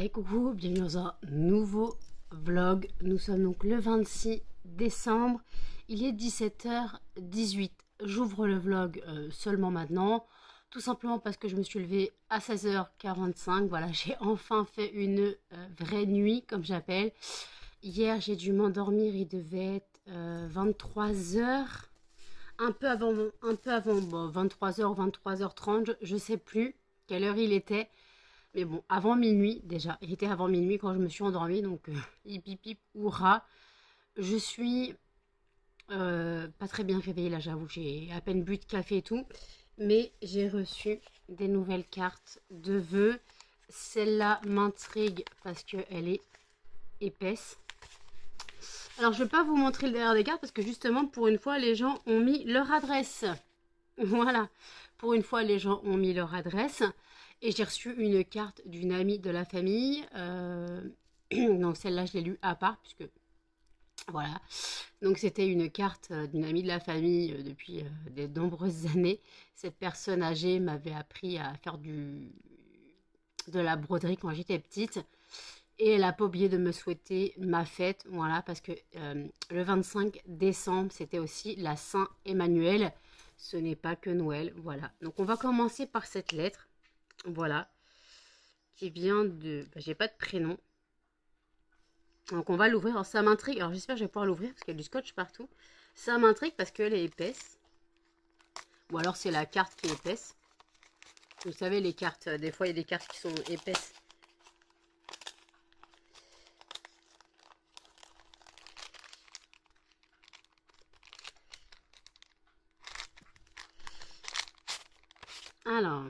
Et coucou, bienvenue dans un nouveau vlog. Nous sommes donc le 26 décembre. Il est 17h18. J'ouvre le vlog seulement maintenant. Tout simplement parce que je me suis levée à 16h45. Voilà, j'ai enfin fait une vraie nuit, comme j'appelle. Hier, j'ai dû m'endormir. Il devait être 23h. Un peu avant bon, 23h ou 23h30. Je sais plus quelle heure il était. Mais bon, avant minuit déjà. Il était avant minuit quand je me suis endormie. Donc, hip hip hip, hurrah. Je suis pas très bien réveillée là, j'avoue. J'ai à peine bu de café et tout. Mais j'ai reçu des nouvelles cartes de vœux. Celle-là m'intrigue parce qu'elle est épaisse. Alors, je ne vais pas vous montrer le derrière des cartes parce que justement, pour une fois, les gens ont mis leur adresse. Voilà. Pour une fois, les gens ont mis leur adresse. Et j'ai reçu une carte d'une amie de la famille. Donc celle-là, je l'ai lue à part, puisque voilà. Donc c'était une carte d'une amie de la famille depuis de nombreuses années. Cette personne âgée m'avait appris à faire de la broderie quand j'étais petite. Et elle n'a pas oublié de me souhaiter ma fête, voilà, parce que le 25 décembre, c'était aussi la Saint-Emmanuel. Ce n'est pas que Noël, voilà. Donc on va commencer par cette lettre. Voilà, qui vient de... Bah, j'ai pas de prénom. Donc on va l'ouvrir. Alors ça m'intrigue. Alors j'espère que je vais pouvoir l'ouvrir parce qu'il y a du scotch partout. Ça m'intrigue parce qu'elle est épaisse. Ou alors c'est la carte qui est épaisse. Vous savez, les cartes, des fois il y a des cartes qui sont épaisses. Alors...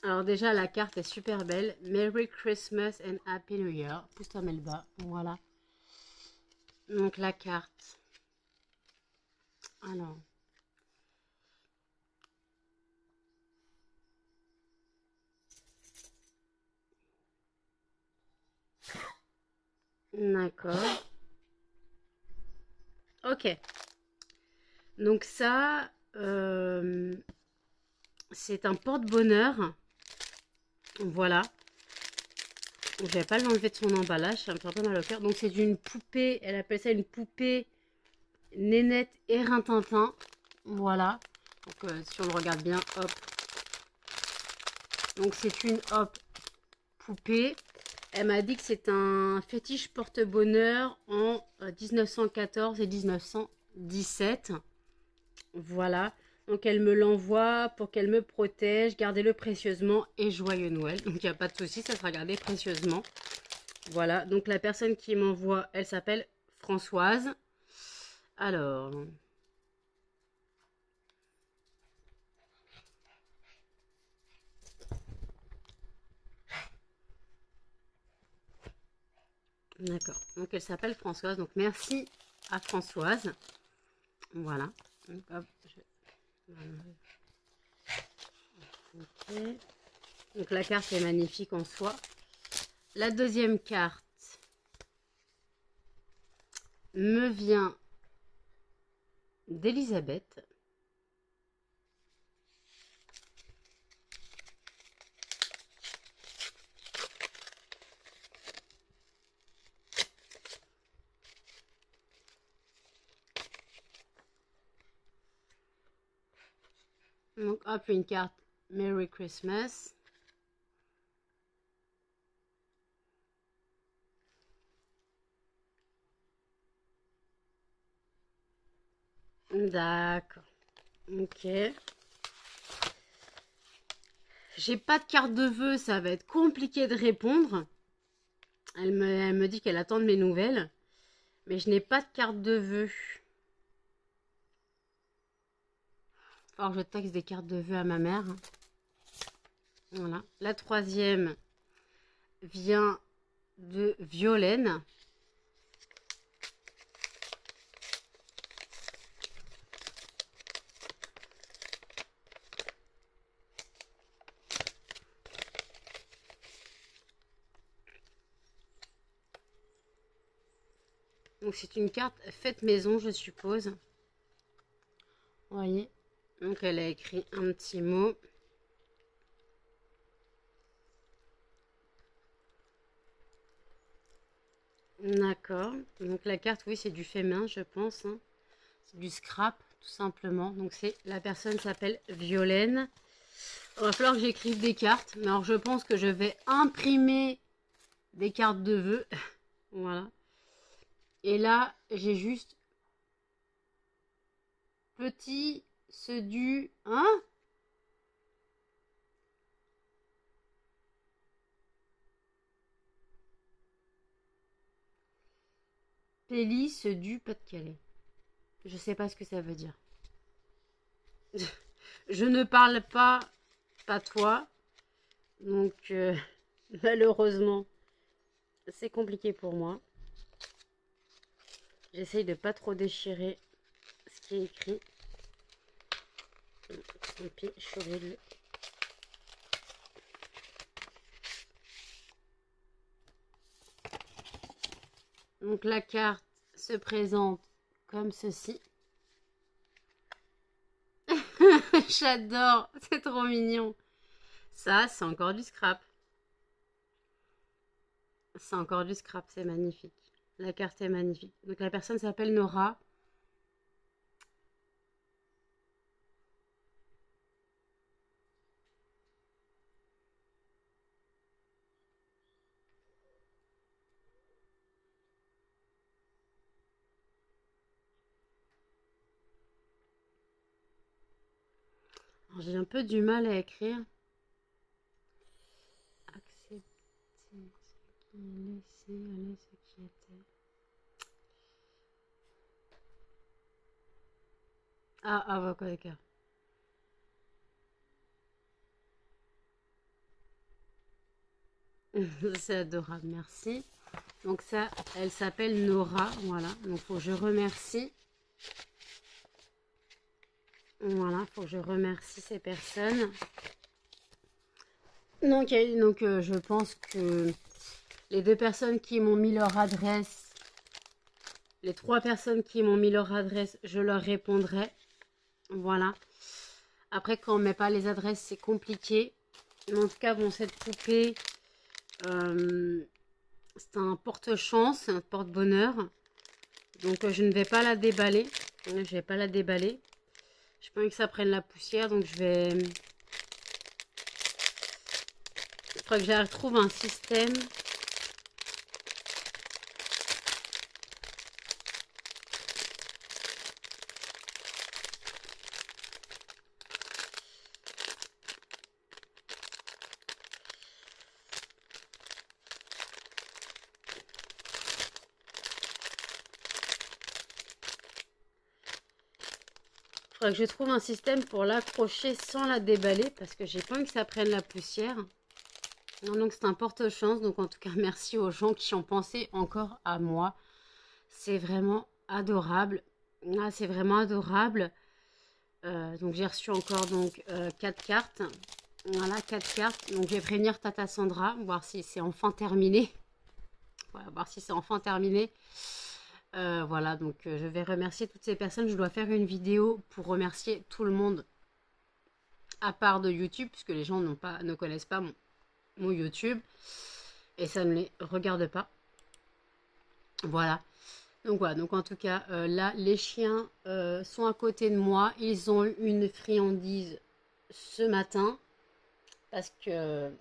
Alors déjà, la carte est super belle. Merry Christmas and Happy New Year. Pousse-toi, Melba. Voilà. Donc la carte. Alors. D'accord. Ok. Donc ça, c'est un porte-bonheur. Voilà. Je vais pas l'enlever de son emballage, ça me fait un peu mal au cœur. Donc c'est une poupée, elle appelle ça une poupée Nénette et Rintintin. Voilà. Donc si on le regarde bien, hop. Donc c'est une poupée. Elle m'a dit que c'est un fétiche porte-bonheur en 1914 et 1917. Voilà. Donc elle me l'envoie pour qu'elle me protège. Gardez-le précieusement et joyeux Noël. Donc il n'y a pas de souci, ça sera gardé précieusement. Voilà. Donc la personne qui m'envoie, elle s'appelle Françoise. Alors. D'accord. Donc elle s'appelle Françoise. Donc merci à Françoise. Voilà. Donc, hop, okay. Donc la carte est magnifique en soi. La deuxième carte me vient d'Elisabeth. Donc hop, une carte Merry Christmas. D'accord. Ok. J'ai pas de carte de vœux, ça va être compliqué de répondre. Elle me dit qu'elle attend de mes nouvelles. Mais je n'ai pas de carte de vœux. Alors je taxe des cartes de vœux à ma mère. Voilà. La troisième vient de Violaine. Donc c'est une carte faite maison, je suppose. Vous voyez. Donc elle a écrit un petit mot. D'accord. Donc la carte, oui, c'est du fait main, je pense. Hein. C'est du scrap, tout simplement. Donc c'est la personne s'appelle Violaine. Il va falloir que j'écrive des cartes. Mais alors je pense que je vais imprimer des cartes de vœux. Voilà. Et là, j'ai juste petit, ce du... Hein? Pélis du Pas-de-Calais. Je sais pas ce que ça veut dire. Je ne parle pas patois. Donc, malheureusement, c'est compliqué pour moi. J'essaye de pas trop déchirer ce qui est écrit. Tant pis, je suis obligée. Donc la carte se présente comme ceci. J'adore, c'est trop mignon. Ça, c'est encore du scrap. C'est encore du scrap, c'est magnifique. La carte est magnifique. Donc la personne s'appelle Nora. J'ai un peu du mal à écrire. Accepter ce qui est laissé aller ce qui était. Ah, d'accord, d'accord. C'est adorable, merci. Donc ça, elle s'appelle Nora, voilà. Donc faut que je remercie. Voilà, faut que je remercie ces personnes. Donc je pense que les 2 personnes qui m'ont mis leur adresse, les 3 personnes qui m'ont mis leur adresse, je leur répondrai. Voilà. Après, quand on ne met pas les adresses, c'est compliqué. Mais en tout cas, bon, cette poupée, c'est un porte-chance, un porte-bonheur. Donc, je ne vais pas la déballer. Je ne vais pas la déballer. Je pas envie que ça prenne la poussière, donc je vais... Il faudra que je retrouve un système. Il faudra que je trouve un système pour l'accrocher sans la déballer parce que j'ai pas envie que ça prenne la poussière. Non, donc c'est un porte-chance. Donc en tout cas, merci aux gens qui ont pensé encore à moi. C'est vraiment adorable. Ah, c'est vraiment adorable. Donc j'ai reçu encore donc 4 cartes. Voilà, 4 cartes. Donc je vais prévenir Tata Sandra, voir si c'est enfin terminé. Voilà, voir si c'est enfin terminé. Voilà, donc je vais remercier toutes ces personnes. Je dois faire une vidéo pour remercier tout le monde à part de YouTube, puisque les gens ne connaissent pas mon YouTube. Et ça ne les regarde pas. Voilà. Donc voilà, donc en tout cas, là, les chiens sont à côté de moi. Ils ont eu une friandise ce matin. Parce que...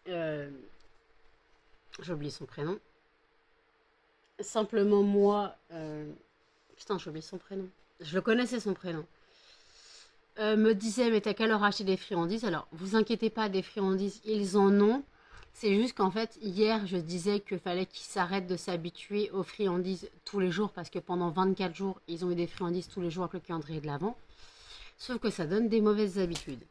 j'ai oublié son prénom. Simplement moi... putain, j'ai oublié son prénom. Je le connaissais son prénom. Me disait, mais t'as qu'à leur acheter des friandises. Alors, vous inquiétez pas, des friandises, ils en ont. C'est juste qu'en fait, hier, je disais qu'il fallait qu'ils s'arrêtent de s'habituer aux friandises tous les jours. Parce que pendant 24 jours, ils ont eu des friandises tous les jours avec le calendrier de l'Avent. Sauf que ça donne des mauvaises habitudes.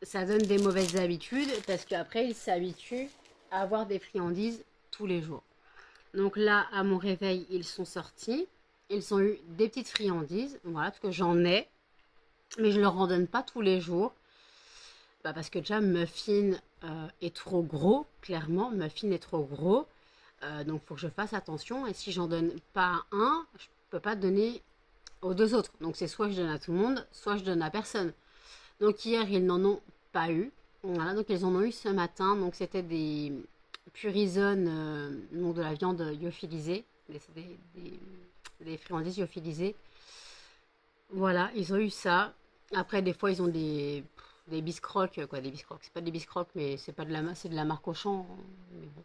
Ça donne des mauvaises habitudes parce qu'après, ils s'habituent à avoir des friandises tous les jours. Donc là, à mon réveil, ils sont sortis. Ils ont eu des petites friandises. Voilà, parce que j'en ai. Mais je ne leur en donne pas tous les jours. Bah parce que déjà, Muffin est trop gros. Clairement, Muffin est trop gros. Donc, il faut que je fasse attention. Et si j'en donne pas un, je ne peux pas donner aux deux autres. Donc c'est soit je donne à tout le monde, soit je donne à personne. Donc hier, ils n'en ont pas eu. Voilà, donc ils en ont eu ce matin. Donc c'était des Purisan, donc de la viande lyophilisée, des friandises lyophilisées. Voilà, ils ont eu ça. Après, des fois, ils ont des biscrocs, quoi, des biscrocs. C'est pas des biscrocs, mais c'est de la marque Auchan. Mais bon.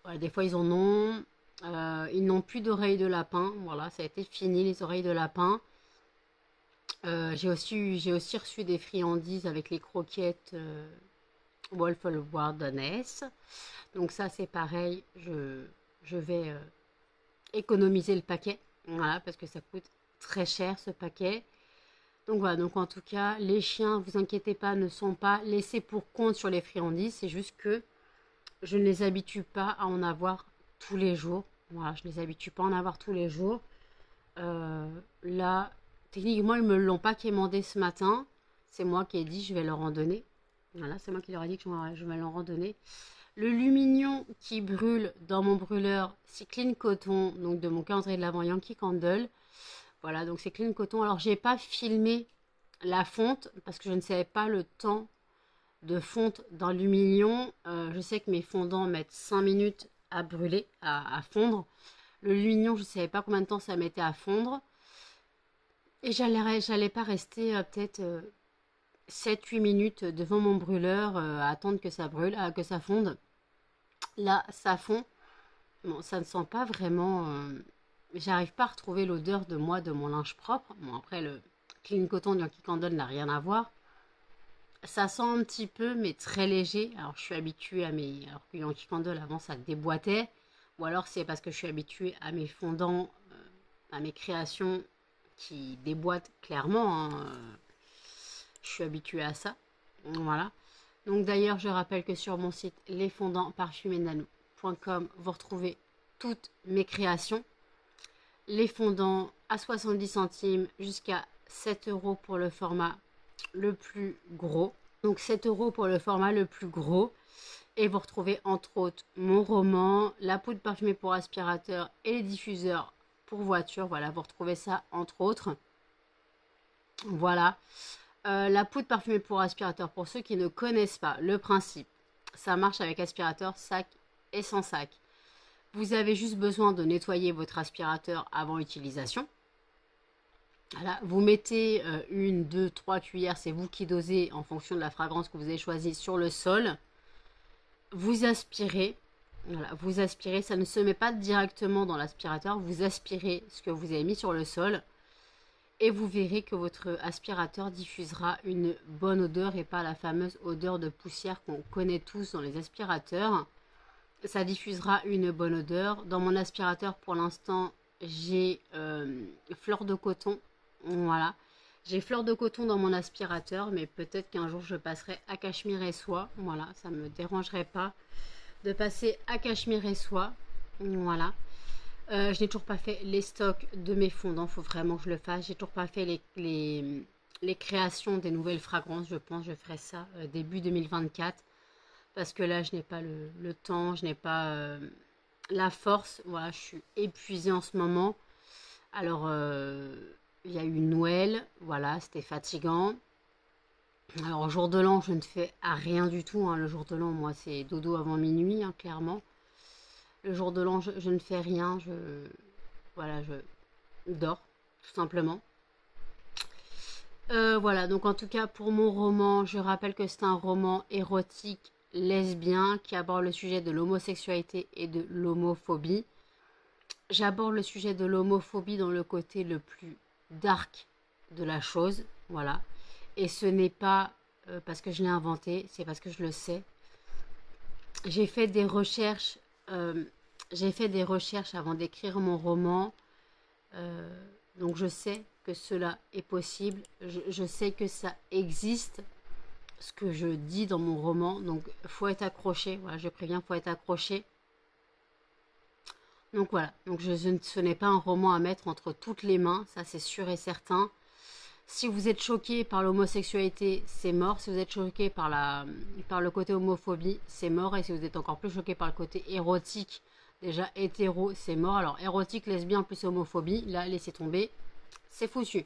Voilà, des fois, ils en ont. Ils n'ont plus d'oreilles de lapin. Voilà, ça a été fini, les oreilles de lapin. J'ai aussi reçu des friandises avec les croquettes Wolf Wilderness. Donc ça, c'est pareil. Je vais économiser le paquet. Voilà, parce que ça coûte très cher, ce paquet. Donc voilà, donc en tout cas, les chiens, vous inquiétez pas, ne sont pas laissés pour compte sur les friandises. C'est juste que je ne les habitue pas à en avoir tous les jours. Voilà, je ne les habitue pas à en avoir tous les jours. Là, techniquement, ils ne me l'ont pas quémandé ce matin. C'est moi qui ai dit je vais leur en donner. Voilà, c'est moi qui leur ai dit que je vais leur en donner. Le lumignon qui brûle dans mon brûleur, c'est Clean Coton, donc de mon calendrier de l'Avent Yankee Candle. Voilà, donc c'est Clean Coton. Alors, j'ai pas filmé la fonte parce que je ne savais pas le temps de fonte dans le lumignon. Je sais que mes fondants mettent 5 minutes à brûler, à fondre. Le lumignon, je ne savais pas combien de temps ça mettait à fondre. Et j'allais pas rester peut-être 7-8 minutes devant mon brûleur à attendre que ça brûle, que ça fonde. Là, ça fond. Bon, ça ne sent pas vraiment... j'arrive pas à retrouver l'odeur de mon linge propre. Bon, après, le Clean Coton de Yankee Candle n'a rien à voir. Ça sent un petit peu, mais très léger. Alors, je suis habituée à mes... Alors que Yankee Candle, avant, ça déboîtait. Ou alors, c'est parce que je suis habituée à mes fondants, à mes créations qui déboîtent clairement. Hein. Je suis habituée à ça. Voilà. Donc, d'ailleurs, je rappelle que sur mon site lesfondantsparfumésnano.com, vous retrouvez toutes mes créations. Les fondants à 70 centimes jusqu'à 7 € pour le format le plus gros. Donc 7 € pour le format le plus gros. Et vous retrouvez entre autres mon roman, la poudre parfumée pour aspirateur et les diffuseurs pour voiture. Voilà, vous retrouvez ça entre autres. Voilà. La poudre parfumée pour aspirateur, pour ceux qui ne connaissent pas le principe, ça marche avec aspirateur, sac et sans sac. Vous avez juste besoin de nettoyer votre aspirateur avant utilisation. Voilà, vous mettez 1, 2, 3 cuillères, c'est vous qui dosez en fonction de la fragrance que vous avez choisie sur le sol. Vous aspirez. Voilà, vous aspirez, ça ne se met pas directement dans l'aspirateur. Vous aspirez ce que vous avez mis sur le sol. Et vous verrez que votre aspirateur diffusera une bonne odeur et pas la fameuse odeur de poussière qu'on connaît tous dans les aspirateurs. Ça diffusera une bonne odeur. Dans mon aspirateur, pour l'instant, j'ai fleur de coton. Voilà. J'ai fleur de coton dans mon aspirateur, mais peut-être qu'un jour je passerai à cachemire et soie. Voilà, ça ne me dérangerait pas de passer à cachemire et soie. Voilà. Je n'ai toujours pas fait les stocks de mes fondants. Il faut vraiment que je le fasse. J'ai toujours pas fait les créations des nouvelles fragrances. Je pense que je ferai ça début 2024. Parce que là, je n'ai pas le temps. Je n'ai pas la force. Voilà, je suis épuisée en ce moment. Alors, il y a eu Noël. Voilà, c'était fatigant. Alors, jour de l'an, je ne fais rien du tout. Hein. Le jour de l'an, moi, c'est dodo avant minuit, hein, clairement. Le jour de l'an, je ne fais rien. Voilà, je dors, tout simplement. Voilà, donc en tout cas, pour mon roman, je rappelle que c'est un roman érotique lesbien qui aborde le sujet de l'homosexualité et de l'homophobie. J'aborde le sujet de l'homophobie dans le côté le plus dark de la chose, voilà. Et ce n'est pas parce que je l'ai inventé, c'est parce que je le sais. J'ai fait des recherches avant d'écrire mon roman. Donc je sais que cela est possible. Je sais que ça existe, ce que je dis dans mon roman. Donc il faut être accroché. Voilà, je préviens, il faut être accroché. Donc voilà. Donc ce n'est pas un roman à mettre entre toutes les mains. Ça, c'est sûr et certain. Si vous êtes choqué par l'homosexualité, c'est mort. Si vous êtes choqué par le côté homophobie, c'est mort. Et si vous êtes encore plus choqué par le côté érotique, déjà hétéro, c'est mort. Alors érotique, lesbien plus homophobie, là laissez tomber. c'est foutu.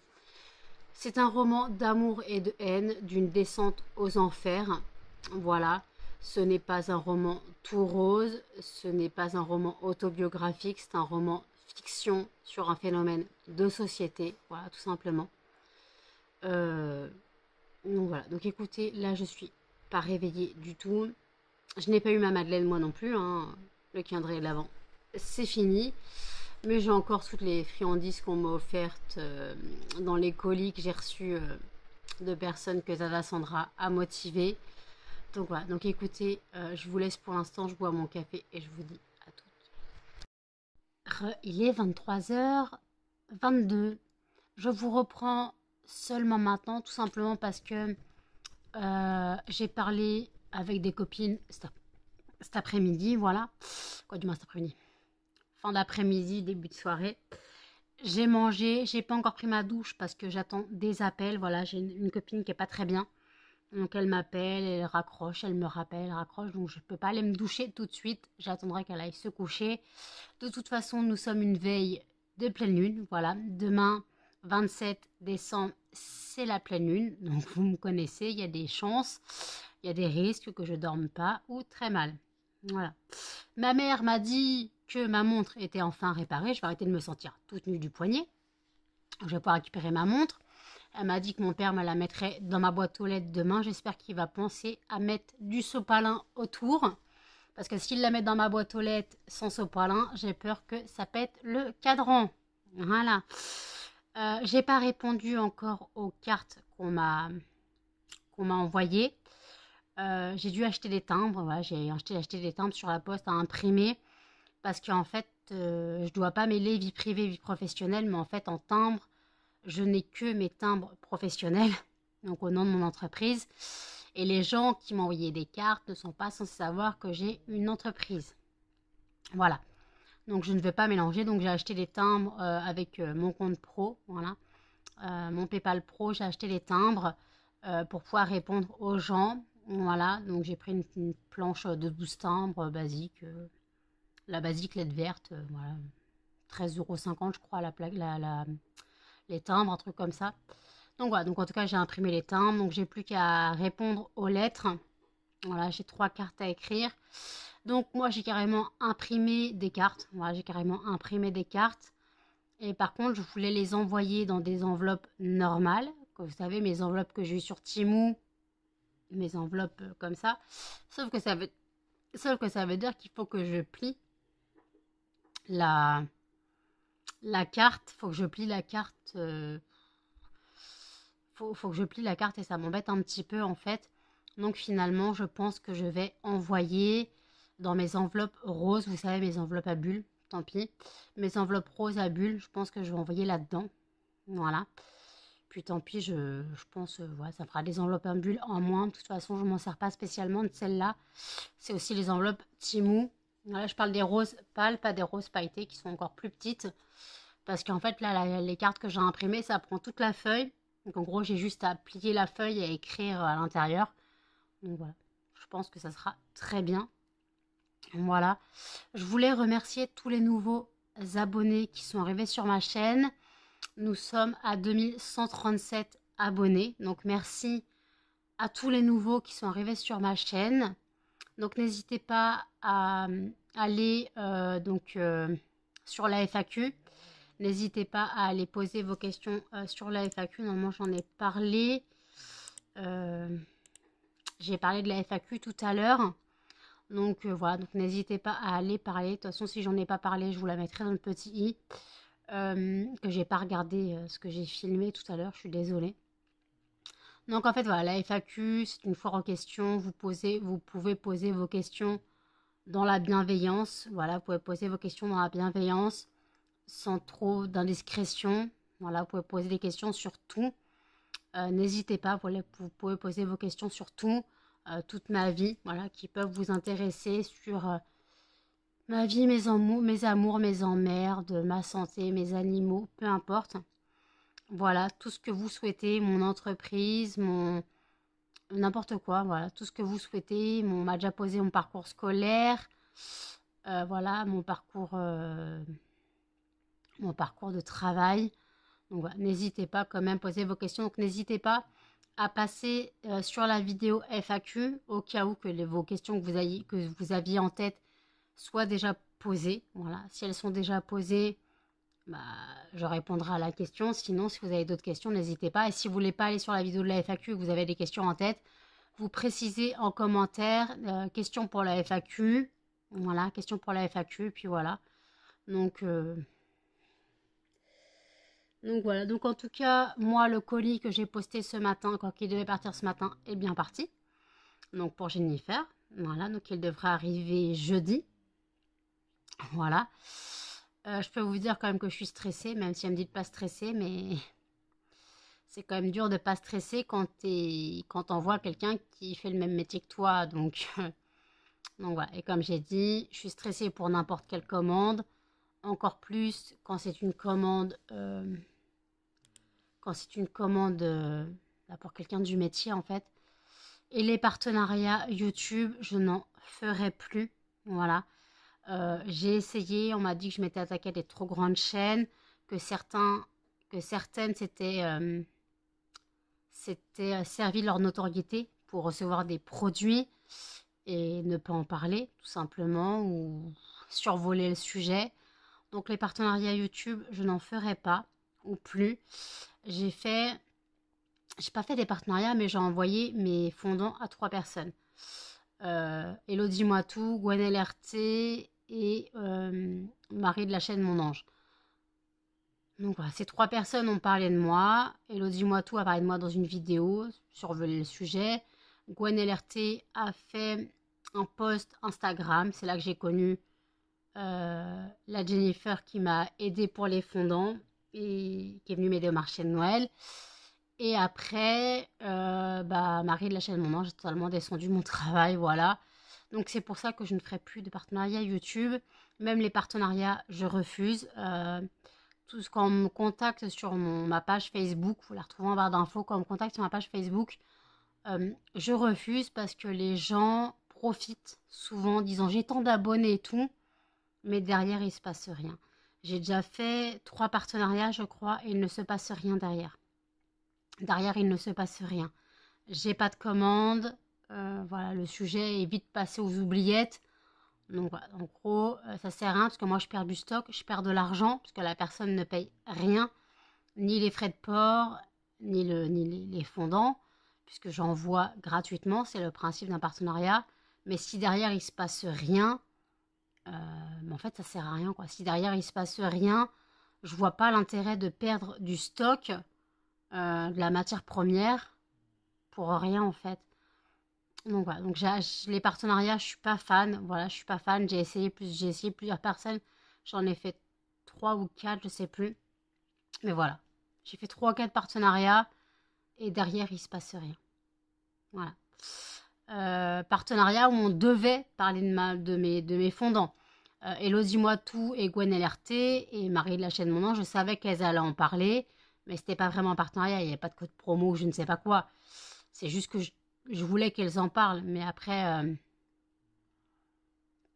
C'est un roman d'amour et de haine, d'une descente aux enfers. Voilà, ce n'est pas un roman tout rose, ce n'est pas un roman autobiographique, c'est un roman fiction sur un phénomène de société, voilà, tout simplement. Donc voilà, donc écoutez, là je suis pas réveillée du tout. Je n'ai pas eu ma Madeleine moi non plus, hein. Le calendrier de l'Avent, c'est fini. Mais j'ai encore toutes les friandises qu'on m'a offertes dans les colis que j'ai reçus de personnes que Tata Sandra a motivées. Donc voilà, donc écoutez, je vous laisse pour l'instant, je bois mon café et je vous dis à toutes. Il est 23h22. Je vous reprends seulement maintenant, tout simplement parce que j'ai parlé avec des copines cet après-midi, voilà. Quoi du moins cet après-midi? Fin d'après-midi, début de soirée. J'ai mangé, j'ai pas encore pris ma douche parce que j'attends des appels. Voilà, j'ai une copine qui est pas très bien. Donc elle m'appelle, elle raccroche, elle me rappelle, elle raccroche. Donc je peux pas aller me doucher tout de suite. J'attendrai qu'elle aille se coucher. De toute façon, nous sommes une veille de pleine lune. Voilà, demain, 27 décembre, c'est la pleine lune. Donc vous me connaissez, il y a des chances, il y a des risques que je dorme pas ou très mal. Voilà. Ma mère m'a dit que ma montre était enfin réparée. Je vais arrêter de me sentir toute nue du poignet. Je vais pouvoir récupérer ma montre. Elle m'a dit que mon père me la mettrait dans ma boîte aux lettres demain. J'espère qu'il va penser à mettre du sopalin autour. Parce que s'il la met dans ma boîte aux lettres sans sopalin, j'ai peur que ça pète le cadran. Voilà. J'ai pas répondu encore aux cartes qu'on m'a envoyées. J'ai dû acheter des timbres. Voilà, j'ai acheté des timbres sur la poste à imprimer. Parce qu'en fait, je dois pas mêler vie privée, vie professionnelle. Mais en fait, en timbre, je n'ai que mes timbres professionnels. Donc au nom de mon entreprise. Et les gens qui m'ont envoyé des cartes ne sont pas censés savoir que j'ai une entreprise. Voilà. Donc je ne vais pas mélanger. Donc j'ai acheté des timbres avec mon compte pro. Voilà. Mon PayPal Pro, j'ai acheté les timbres pour pouvoir répondre aux gens. Voilà. Donc j'ai pris une planche de 12 timbres basique. La basique lettre verte. Voilà. 13,50 € je crois les timbres, un truc comme ça. Donc voilà, donc en tout cas j'ai imprimé les timbres, donc j'ai plus qu'à répondre aux lettres. Voilà, j'ai 3 cartes à écrire. Donc moi j'ai carrément imprimé des cartes. Voilà, j'ai carrément imprimé des cartes. Et par contre, je voulais les envoyer dans des enveloppes normales. Comme vous savez, mes enveloppes que j'ai eues sur Temu, mes enveloppes comme ça. Sauf que ça veut dire qu'il faut que je plie la carte. Faut que je plie la carte. Faut que je plie la carte et ça m'embête un petit peu en fait. Donc finalement, je pense que je vais envoyer dans mes enveloppes roses, vous savez, mes enveloppes à bulles, tant pis. Mes enveloppes roses à bulles, je pense que je vais envoyer là-dedans. Voilà. Puis tant pis, je pense, voilà, ça fera des enveloppes à bulles en moins. De toute façon, je ne m'en sers pas spécialement de celle-là. C'est aussi les enveloppes Temu. Voilà, je parle des roses pâles, pas des roses pailletées qui sont encore plus petites. Parce qu'en fait, là, les cartes que j'ai imprimées, ça prend toute la feuille. Donc en gros, j'ai juste à plier la feuille et à écrire à l'intérieur. Donc voilà, je pense que ça sera très bien. Voilà, je voulais remercier tous les nouveaux abonnés qui sont arrivés sur ma chaîne. Nous sommes à 2137 abonnés. Donc merci à tous les nouveaux qui sont arrivés sur ma chaîne. Donc n'hésitez pas à aller sur la FAQ. N'hésitez pas à aller poser vos questions sur la FAQ. Normalement, j'en ai parlé. J'ai parlé de la FAQ tout à l'heure. Donc voilà, donc n'hésitez pas à aller parler. De toute façon, si j'en ai pas parlé, je vous la mettrai dans le petit i. Que j'ai pas regardé ce que j'ai filmé tout à l'heure. Je suis désolée. Donc en fait, voilà, la FAQ, c'est une foire aux questions. Vous pouvez poser vos questions dans la bienveillance. Voilà, vous pouvez poser vos questions dans la bienveillance. Sans trop d'indiscrétion. Voilà, vous pouvez poser des questions sur tout. N'hésitez pas, vous pouvez poser vos questions sur tout, toute ma vie, voilà, qui peuvent vous intéresser sur ma vie, mes amours, mes emmerdes, ma santé, mes animaux, peu importe. Voilà, tout ce que vous souhaitez, mon entreprise, n'importe quoi, voilà, tout ce que vous souhaitez. On m'a déjà posé mon parcours scolaire, voilà, mon parcours de travail. Donc voilà, n'hésitez pas quand même, posez vos questions. Donc n'hésitez pas à passer sur la vidéo FAQ au cas où que vos questions que vous aviez en tête soient déjà posées. Voilà, si elles sont déjà posées, bah, je répondrai à la question. Sinon, si vous avez d'autres questions, n'hésitez pas. Et si vous voulez pas aller sur la vidéo de la FAQ et que vous avez des questions en tête, vous précisez en commentaire question pour la FAQ. Voilà, question pour la FAQ, puis voilà. Donc voilà, donc en tout cas, moi, le colis que j'ai posté ce matin, quand il devait partir ce matin, est bien parti. Donc pour Jennifer, voilà, donc il devrait arriver jeudi. Voilà. Je peux vous dire quand même que je suis stressée, même si elle me dit de pas stresser, mais c'est quand même dur de pas stresser quand on voit quelqu'un qui fait le même métier que toi. Donc voilà, et comme j'ai dit, je suis stressée pour n'importe quelle commande, encore plus quand c'est une commande... pour quelqu'un du métier en fait. Et les partenariats YouTube, je n'en ferai plus. Voilà. J'ai essayé, on m'a dit que je m'étais attaquée à des trop grandes chaînes, que certaines s'étaient servi leur notoriété pour recevoir des produits et ne pas en parler, tout simplement, ou survoler le sujet. Donc les partenariats YouTube, je n'en ferai pas, ou plus. J'ai pas fait des partenariats, mais j'ai envoyé mes fondants à 3 personnes. Elodie Moitou, Gwenelle RT et Marie de la chaîne Mon Ange. Donc voilà, ces 3 personnes ont parlé de moi. Elodie Moitou a parlé de moi dans une vidéo, survolé le sujet. Gwenelle RT a fait un post Instagram, c'est là que j'ai connu la Jennifer qui m'a aidée pour les fondants et qui est venue m'aider au marché de Noël. Et après, Marie de la chaîne Mon Ange, j'ai totalement descendu mon travail, voilà. Donc c'est pour ça que je ne ferai plus de partenariat YouTube. Même les partenariats, je refuse. Tout ce qu'on me contacte sur ma page Facebook, vous la retrouvez en barre d'infos, quand on me contacte sur ma page Facebook, je refuse parce que les gens profitent souvent en disant j'ai tant d'abonnés et tout, mais derrière il se passe rien. J'ai déjà fait 3 partenariats, je crois, et il ne se passe rien derrière. Derrière, il ne se passe rien. J'ai pas de commande. Voilà, le sujet est vite passé aux oubliettes. Donc voilà, en gros, ça sert à rien parce que moi je perds du stock, je perds de l'argent parce que la personne ne paye rien, ni les frais de port, ni les fondants, puisque j'envoie gratuitement, c'est le principe d'un partenariat. Mais si derrière il se passe rien, en fait ça sert à rien quoi. Si derrière il se passe rien, je vois pas l'intérêt de perdre du stock, de la matière première pour rien en fait. Donc voilà, donc les partenariats, je suis pas fan. Voilà, je suis pas fan. J'ai essayé plusieurs personnes. J'en ai fait 3 ou 4, je sais plus. Mais voilà, j'ai fait 3 ou 4 partenariats et derrière il se passe rien. Voilà. Partenariat où on devait parler de mes fondants. Elodie Moitou et Gwenelle RT et Marie de la chaîne Mon Ange, je savais qu'elles allaient en parler, mais c'était pas vraiment un partenariat, il n'y avait pas de code promo ou je ne sais pas quoi. C'est juste que je voulais qu'elles en parlent, mais après,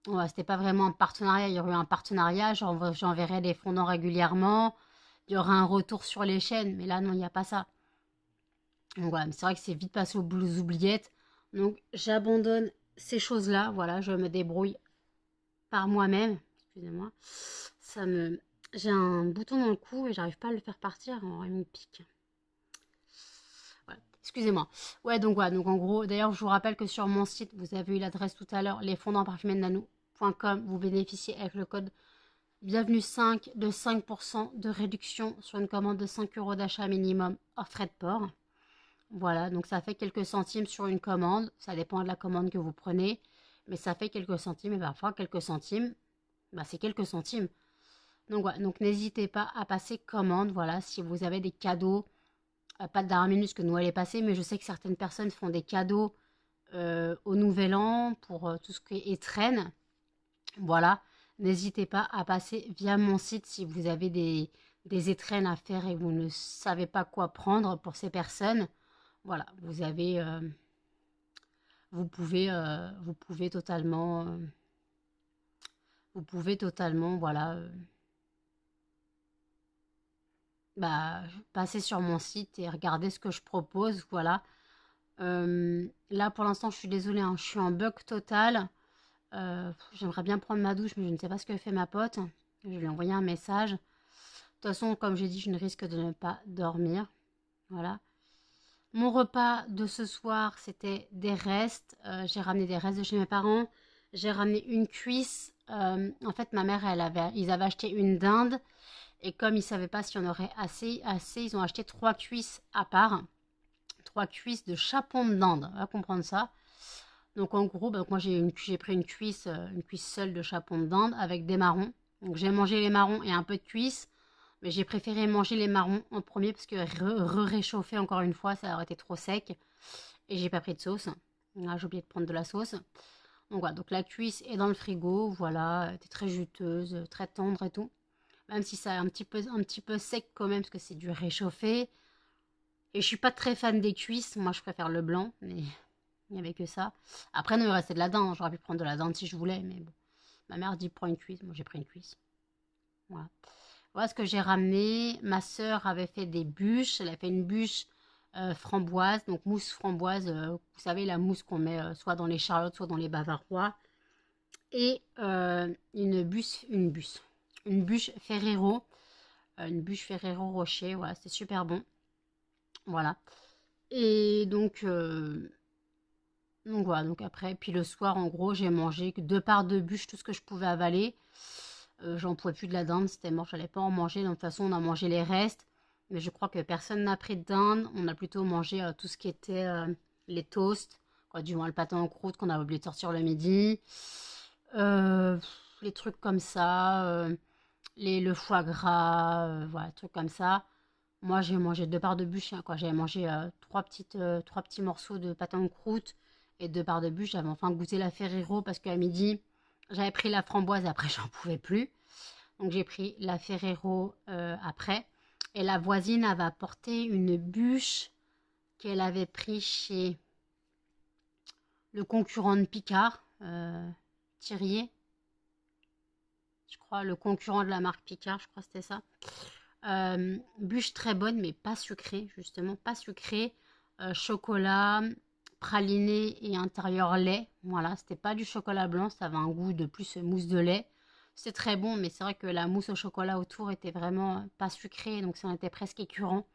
ouais, c'était pas vraiment un partenariat. Il y aurait eu un partenariat, j'enverrais des fondants régulièrement, il y aura un retour sur les chaînes, mais là, non, il n'y a pas ça. Donc voilà, c'est vrai que c'est vite passé aux oubliettes. Donc j'abandonne ces choses-là, voilà, je me débrouille par moi-même. Excusez-moi, j'ai un bouton dans le cou et j'arrive pas à le faire partir, il me pique. Voilà. Excusez-moi. Ouais, donc voilà, donc en gros, d'ailleurs, je vous rappelle que sur mon site, vous avez eu l'adresse tout à l'heure, lesfondantparfumednano.com, vous bénéficiez avec le code bienvenue 5 de 5% de réduction sur une commande de 5 € d'achat minimum hors frais de port. Voilà, donc ça fait quelques centimes sur une commande, ça dépend de la commande que vous prenez, mais ça fait quelques centimes, et parfois quelques centimes, c'est quelques centimes. Donc voilà, donc n'hésitez pas à passer commande, voilà, si vous avez des cadeaux, pas de dernière minute parce que Noël est passé, mais je sais que certaines personnes font des cadeaux au Nouvel An pour tout ce qui est étrenne. Voilà, n'hésitez pas à passer via mon site si vous avez des étrennes à faire et vous ne savez pas quoi prendre pour ces personnes. Voilà, vous pouvez totalement, voilà, passer sur mon site et regarder ce que je propose, voilà. Là, pour l'instant, je suis désolée, hein, je suis en bug total. J'aimerais bien prendre ma douche, mais je ne sais pas ce que fait ma pote. Je lui ai envoyé un message. De toute façon, comme j'ai dit, je ne risque de ne pas dormir. Voilà. Mon repas de ce soir, c'était des restes. J'ai ramené des restes de chez mes parents. J'ai ramené une cuisse. En fait, ma mère, ils avaient acheté une dinde. Et comme ils ne savaient pas s'il y en aurait assez, ils ont acheté 3 cuisses à part. 3 cuisses de chapon de dinde. On va comprendre ça. Donc en gros, moi j'ai pris une cuisse seule de chapon de dinde avec des marrons. Donc j'ai mangé les marrons et un peu de cuisse. Mais j'ai préféré manger les marrons en premier parce que réchauffer encore une fois, ça aurait été trop sec. Et j'ai pas pris de sauce. Ah, j'ai oublié de prendre de la sauce. Donc voilà, donc la cuisse est dans le frigo. Voilà, elle était très juteuse, très tendre et tout. Même si ça est un petit peu sec quand même parce que c'est du réchauffé. Et je suis pas très fan des cuisses. Moi, je préfère le blanc, mais il n'y avait que ça. Après, non, il restait de la dinde. J'aurais pu prendre de la dinde si je voulais, mais bon. Ma mère dit prends une cuisse. Moi, j'ai pris une cuisse. Voilà. Voilà ce que j'ai ramené. Ma sœur avait fait des bûches. Elle a fait une bûche framboise, donc mousse framboise. Vous savez, la mousse qu'on met soit dans les charlottes, soit dans les bavarois. Et une bûche Ferrero. Une bûche Ferrero Rocher. Voilà, c'était super bon. Voilà. Et donc voilà, donc après, puis le soir, en gros, j'ai mangé que 2 parts de bûche, tout ce que je pouvais avaler. J'en pouvais plus de la dinde, c'était mort, j'allais pas en manger. Donc, de toute façon, on a mangé les restes. Mais je crois que personne n'a pris de dinde. On a plutôt mangé tout ce qui était les toasts, quoi, du moins le pâté en croûte qu'on avait oublié de sortir le midi. Euh, les trucs comme ça, le foie gras, voilà, trucs comme ça. Moi, j'ai mangé 2 parts de bûche, hein, quoi. J'avais mangé 3 petits morceaux de pâté en croûte et 2 parts de bûche. J'avais enfin goûté la Ferrero parce qu'à midi, j'avais pris la framboise et après, j'en pouvais plus. Donc, j'ai pris la Ferrero après. Et la voisine avait apporté une bûche qu'elle avait pris chez le concurrent de Picard, Thirier. Je crois, le concurrent de la marque Picard, je crois que c'était ça. Bûche très bonne, mais pas sucrée, justement, pas sucrée. Chocolat, praliné et intérieur lait. Voilà, c'était pas du chocolat blanc, ça avait un goût de plus mousse de lait. C'est très bon, mais c'est vrai que la mousse au chocolat autour était vraiment pas sucrée, donc ça en était presque écœurant.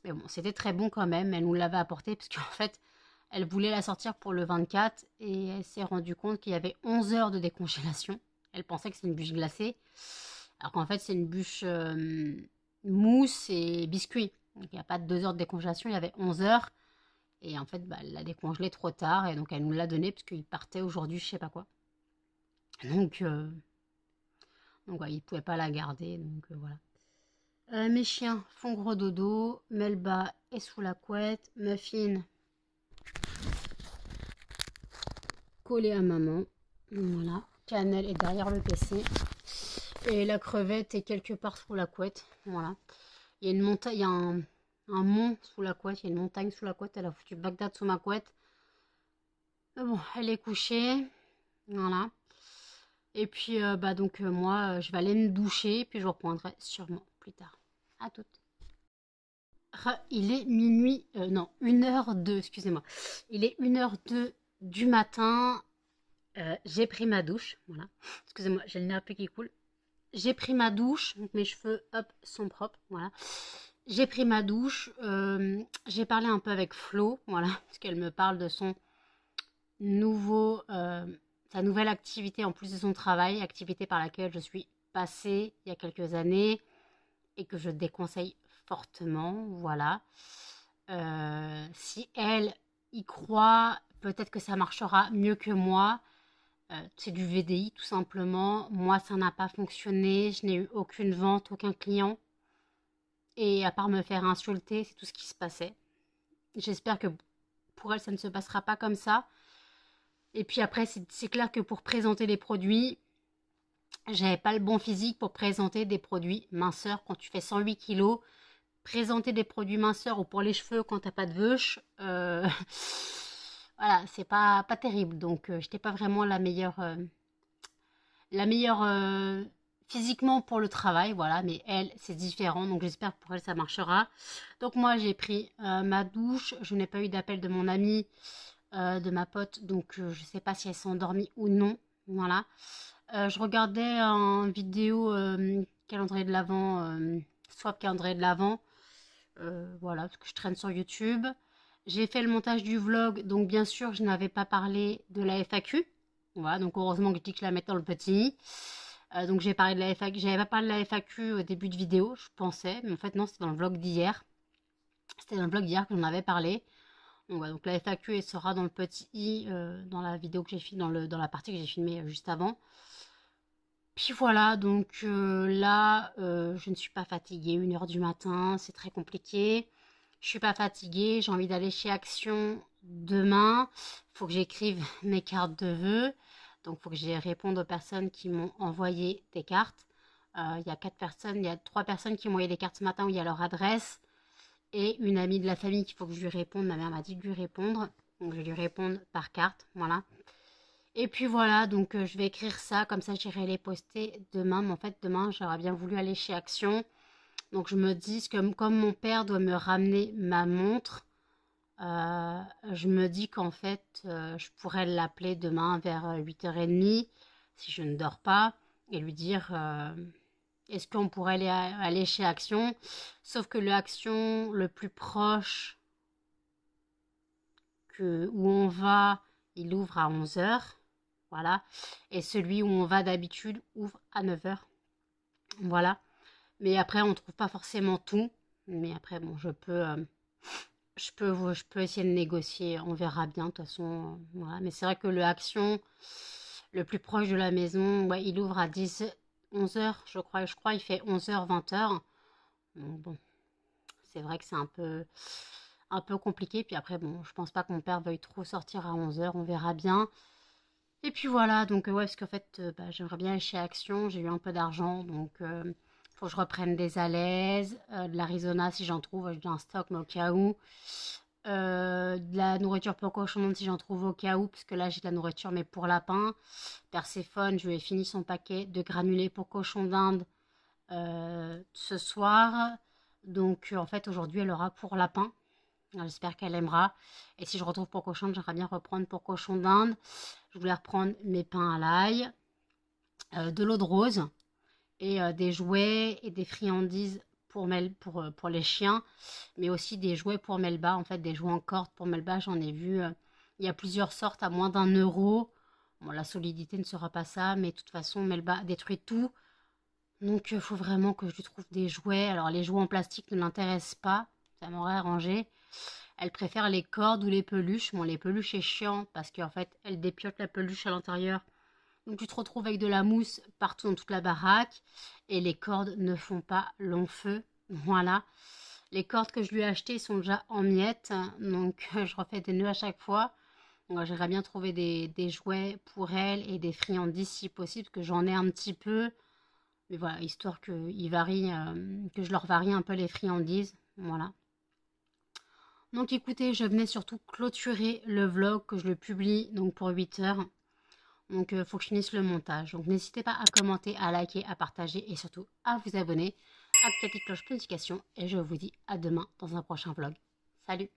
Mais bon, c'était très bon quand même. Elle nous l'avait apporté parce qu'en fait, elle voulait la sortir pour le 24 et elle s'est rendue compte qu'il y avait 11 heures de décongélation. Elle pensait que c'était une bûche glacée, alors qu'en fait, c'est une bûche mousse et biscuit. Donc, il n'y a pas de 2 heures de décongélation, il y avait 11 heures. Et en fait, elle l'a décongelé trop tard et donc elle nous l'a donné parce qu'il partait aujourd'hui, je sais pas quoi. Donc, ouais, il ne pouvait pas la garder. Donc, voilà. Mes chiens font gros dodo. Melba est sous la couette. Muffin collé à maman. Voilà. Cannelle est derrière le PC. Et la crevette est quelque part sous la couette. Voilà. Il y a une montagne, il y a un mont sous la couette. Il y a une montagne sous la couette. Elle a foutu Bagdad sous ma couette. Mais bon, elle est couchée. Voilà. Et puis, donc, moi, je vais aller me doucher. Puis je reprendrai sûrement plus tard. À toutes. Il est minuit, non, 1h02, excusez-moi. Il est 1h02 du matin. J'ai pris ma douche. Voilà. Excusez-moi, j'ai le nez un peu qui coule. J'ai pris ma douche. Donc mes cheveux, hop, sont propres. Voilà. J'ai pris ma douche. J'ai parlé un peu avec Flo. Voilà. Parce qu'elle me parle de son sa nouvelle activité en plus de son travail. Activité par laquelle je suis passée il y a quelques années. Et que je déconseille fortement, voilà. Si elle y croit, peut-être que ça marchera mieux que moi. C'est du VDI tout simplement. Moi, ça n'a pas fonctionné. Je n'ai eu aucune vente, aucun client. Et à part me faire insulter, c'est tout ce qui se passait. J'espère que pour elle, ça ne se passera pas comme ça. Et puis après, c'est clair que pour présenter les produits, j'avais pas le bon physique pour présenter des produits minceurs quand tu fais 108 kilos. Présenter des produits minceurs ou pour les cheveux quand t'as pas de veuche, voilà, c'est pas terrible. Donc, j'étais pas vraiment la meilleure physiquement pour le travail, voilà, mais elle, c'est différent, donc j'espère que pour elle, ça marchera. Donc moi, j'ai pris ma douche, je n'ai pas eu d'appel de mon amie, de ma pote, donc je ne sais pas si elles sont endormies ou non, voilà. Je regardais en vidéo calendrier de l'Avent, swap calendrier de l'Avent, voilà, parce que je traîne sur YouTube. J'ai fait le montage du vlog, donc bien sûr, je n'avais pas parlé de la FAQ. Voilà, donc heureusement que je dis que je la mette dans le petit. Donc j'ai parlé de la FAQ. J'avais pas parlé de la FAQ au début de vidéo, je pensais, mais en fait non, c'était dans le vlog d'hier. C'était dans le vlog d'hier que j'en avais parlé. Donc, voilà, donc la FAQ elle sera dans le petit i, dans la vidéo que j'ai filmée, dans la partie que j'ai filmée juste avant. Puis voilà, donc là, je ne suis pas fatiguée, 1 h du matin, c'est très compliqué. Je suis pas fatiguée, j'ai envie d'aller chez Action demain. Il faut que j'écrive mes cartes de vœux. Donc il faut que je réponde aux personnes qui m'ont envoyé des cartes. Il y a 4 personnes, il y a 3 personnes qui m'ont envoyé des cartes ce matin où il y a leur adresse. Et une amie de la famille qu'il faut que je lui réponde. Ma mère m'a dit de lui répondre. Donc je vais lui répondre par carte, voilà. Et puis voilà, donc je vais écrire ça, comme ça j'irai les poster demain. Mais en fait, demain, j'aurais bien voulu aller chez Action. Donc je me dis que comme mon père doit me ramener ma montre, je me dis qu'en fait, je pourrais l'appeler demain vers 8 h 30, si je ne dors pas, et lui dire est-ce qu'on pourrait aller chez Action. Sauf que le Action le plus proche où on va, il ouvre à 11 h. Voilà. Et celui où on va d'habitude ouvre à 9 h. Voilà. Mais après, on ne trouve pas forcément tout. Mais après, bon, je peux essayer de négocier. On verra bien, de toute façon. Voilà. Mais c'est vrai que le Action, le plus proche de la maison, ouais, il ouvre à 11 h, je crois. Je crois il fait 11 h, 20 h. Bon, c'est vrai que c'est un peu compliqué. Puis après, bon, je pense pas que mon père veuille trop sortir à 11 h. On verra bien. Et puis voilà, donc ouais, parce qu'en fait, j'aimerais bien aller chez Action, j'ai eu un peu d'argent, donc faut que je reprenne des alaises, de l'Arizona si j'en trouve, j'ai un stock, mais au cas où. De la nourriture pour cochon si j'en trouve au cas où, parce que là j'ai de la nourriture, mais pour lapin. Perséphone, je lui ai fini son paquet de granulés pour cochon d'Inde ce soir. Donc en fait, aujourd'hui, elle aura pour lapin. J'espère qu'elle aimera. Et si je retrouve pour cochon, j'aimerais bien reprendre pour cochon d'Inde. Je voulais reprendre mes pains à l'ail, de l'eau de rose et des jouets et des friandises pour les chiens, mais aussi des jouets pour Melba, en fait des jouets en corde pour Melba. J'en ai vu, il y a plusieurs sortes à moins d'1 €. Bon, la solidité ne sera pas ça, mais de toute façon Melba détruit tout. Donc il faut vraiment que je lui trouve des jouets. Alors les jouets en plastique ne l'intéressent pas, ça m'aurait arrangé. Elle préfère les cordes ou les peluches. Bon, les peluches, c'est chiant parce qu'en fait, elle dépiote la peluche à l'intérieur. Donc, tu te retrouves avec de la mousse partout dans toute la baraque. Et les cordes ne font pas long feu. Voilà. Les cordes que je lui ai achetées sont déjà en miettes. Donc, je refais des nœuds à chaque fois. J'aimerais bien trouver des jouets pour elle et des friandises si possible, parce que j'en ai un petit peu. Mais voilà, histoire que je leur varie un peu les friandises. Voilà. Donc écoutez, je venais surtout clôturer le vlog, que je le publie donc pour 8 h. Donc il faut que je finisse le montage. Donc n'hésitez pas à commenter, à liker, à partager et surtout à vous abonner, à activer la petite cloche de notification. Et je vous dis à demain dans un prochain vlog. Salut!